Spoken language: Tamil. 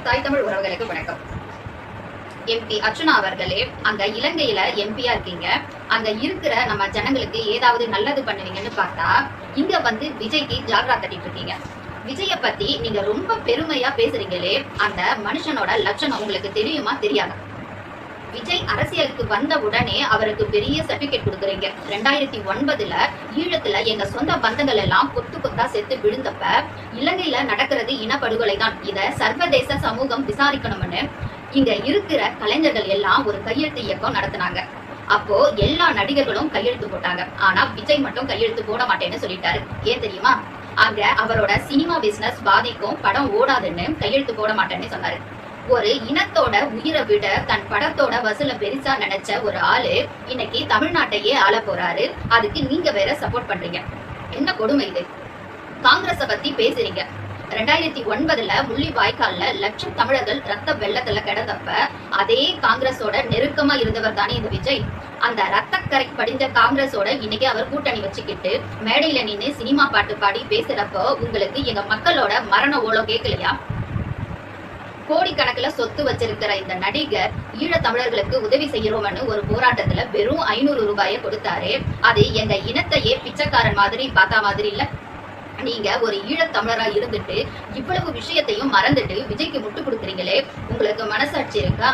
தாய் தமிழ் உறவுகளுக்கு வணக்கம். எம்பி அர்ச்சுனா அவர்களே, அங்க இலங்கையில எம்பியா இருக்கீங்க. அங்க இருக்கிற நம்ம ஜனங்களுக்கு ஏதாவது நல்லது பண்ணுவீங்கன்னு பார்த்தா இங்க வந்து விஜய்க்கு ஜால்ரா தட்டிட்டு இருக்கீங்க. விஜய பத்தி நீங்க ரொம்ப பெருமையா பேசுறீங்களே, அந்த மனுஷனோட லட்சணம் உங்களுக்கு தெரியுமா தெரியாதா? விஜய் அரசியலுக்கு வந்த உடனே அவருக்கு பெரிய சர்டிபிகேட் கொடுக்குறீங்க. 2009 ஈழத்துல எங்க சொந்த பந்தங்கள் எல்லாம் கொத்து கொத்தா செத்து விழுந்தப்ப இலங்கையில நடக்கிறது இனப்படுகொலை தான், இத சர்வதேச சமூகம் விசாரிக்கணும்னு இங்க இருக்கிற கலைஞர்கள் எல்லாம் ஒரு கையெழுத்து இயக்கம் நடத்தினாங்க. அப்போ எல்லா நடிகர்களும் கையெழுத்து போட்டாங்க. ஆனா விஜய் மட்டும் கையெழுத்து போட மாட்டேன்னு சொல்லிட்டாரு. ஏன் தெரியுமா? அங்க அவரோட சினிமா பிசினஸ் பாதிக்கும், படம் ஓடாதுன்னு கையெழுத்து போட மாட்டேன்னு சொன்னாரு. ஒரு இனத்தோட உயிரை விட தன் படத்தோட வசூல பெருசா நினைச்ச ஒரு ஆளு இன்னைக்கு தமிழ்நாட்டையே ஆள போறாரு. அதுக்கு நீங்க வேற சப்போர்ட் பண்றீங்க. என்ன கொடுமை இது? காங்கிரஸ பத்தி பேசுறீங்க. 2009 முள்ளி வாய்க்கால்ல லட்சம் தமிழர்கள் ரத்த வெள்ளத்துல கிடந்தப்ப அதே காங்கிரஸோட நெருக்கமா இருந்தவர் தானே இந்த விஜய். அந்த ரத்தக்கரை படிந்த காங்கிரஸோட இன்னைக்கு அவர் கூட்டணி வச்சுக்கிட்டு மேடையில நின்று சினிமா பாட்டு பாடி பேசுறப்போ உங்களுக்கு எங்க மக்களோட மரண ஓலம் கேட்கலையா? கோடிக்கணக்கில் சொத்து வச்சிருக்கிற இந்த நடிகர் ஈழ தமிழர்களுக்கு உதவி செய்யறோம்னு ஒரு போராட்டத்துல வெறும் 500 ரூபாயை கொடுத்தாரு. அது எங்க இனத்தையே பிச்சைக்காரன் மாதிரி பார்த்தா மாதிரி இல்ல. நீங்க ஒரு ஈழத்தமிழரா இருந்துட்டு இவ்வளவு விஷயத்தையும் மறந்துட்டு விஜய்க்கு முட்டு கொடுக்குறீங்களே, உங்களுக்கு மனசாட்சி இருக்கா?